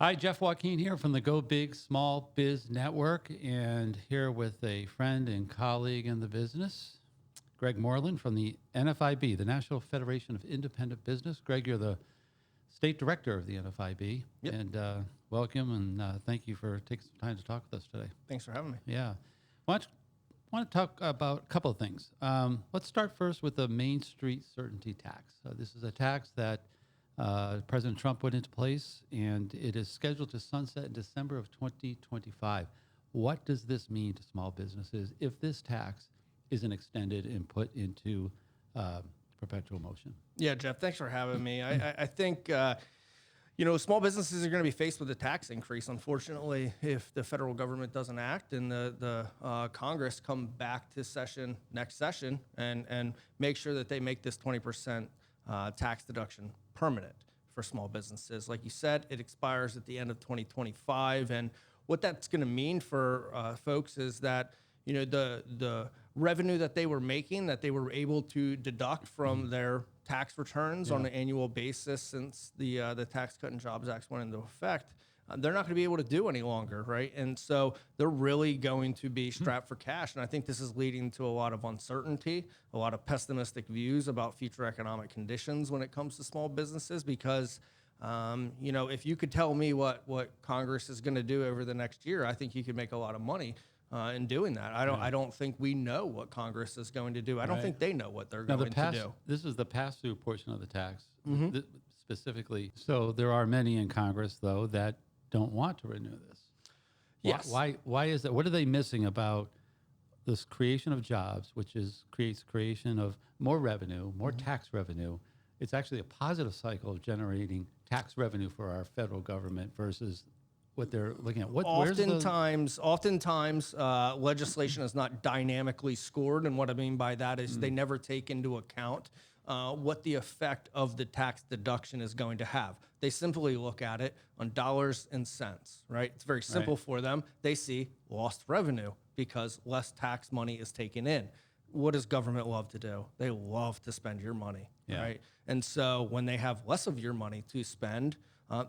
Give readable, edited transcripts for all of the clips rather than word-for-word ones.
Hi, Jeff Joaquin here from the Go Big Small Biz Network, and here with a friend and colleague in the business, Greg Moreland from the NFIB, the National Federation of Independent Business. Greg, you're the state director of the NFIB, Yep. and welcome, and thank you for taking some time to talk with us today. Thanks for having me. Yeah. Want to talk about a couple of things. Let's start first with the Main Street Certainty Tax. This is a tax that President Trump put into place, and it is scheduled to sunset in December of 2025. What does this mean to small businesses if this tax isn't extended and put into perpetual motion? Yeah, Jeff, thanks for having me. I think, small businesses are going to be faced with a tax increase, unfortunately, if the federal government doesn't act and the Congress come back to session next session and make sure that they make this 20% tax deduction permanent for small businesses. Like you said, it expires at the end of 2025. And what that's going to mean for folks is that, the revenue that they were making, that they were able to deduct from their tax returns on an annual basis since the Tax Cut and Jobs Act went into effect, they're not going to be able to do any longer, right? And so they're really going to be strapped for cash. And I think this is leading to a lot of uncertainty, a lot of pessimistic views about future economic conditions when it comes to small businesses. Because, if you could tell me what Congress is going to do over the next year, I think you could make a lot of money in doing that. I don't think we know what Congress is going to do. I don't think they know what they're going to do. This is the pass-through portion of the tax, specifically. So there are many in Congress, though, that don't want to renew this. Yes. Why is that? What are they missing about this creation of jobs, which creates creation of more revenue, more tax revenue? It's actually a positive cycle of generating tax revenue for our federal government versus what they're looking at. Oftentimes, legislation is not dynamically scored, and what I mean by that is they never take into account what the effect of the tax deduction is going to have. They simply look at it on dollars and cents, right? It's very simple for them. They see lost revenue because less tax money is taken in. What does government love to do? They love to spend your money, right? And so when they have less of your money to spend,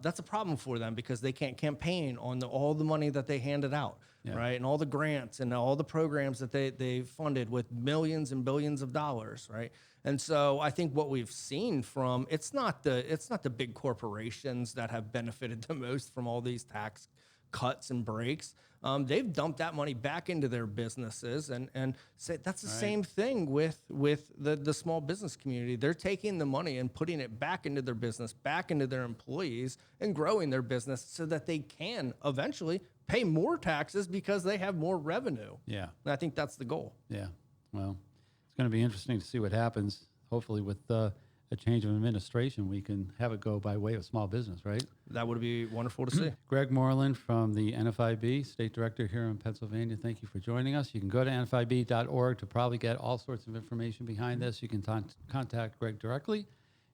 that's a problem for them because they can't campaign on all the money that they handed out, right? And all the grants and all the programs that they funded with millions and billions of dollars, right? And so I think what we've seen from it's not the big corporations that have benefited the most from all these tax cuts and breaks. They've dumped that money back into their businesses and say that's the same thing with the small business community. They're taking the money and putting it back into their business, back into their employees, and growing their business so that they can eventually pay more taxes because they have more revenue. Yeah. And I think that's the goal. Yeah. Well, it's going to be interesting to see what happens. Hopefully with a change of administration, we can have it go by way of small business, right? That would be wonderful to see. Greg Moreland from the NFIB, State Director here in Pennsylvania. Thank you for joining us. You can go to nfib.org to probably get all sorts of information behind this. You can contact Greg directly,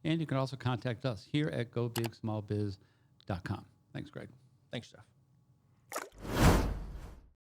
and you can also contact us here at GoBigSmallBiz.com. Thanks, Greg. Thanks, Jeff.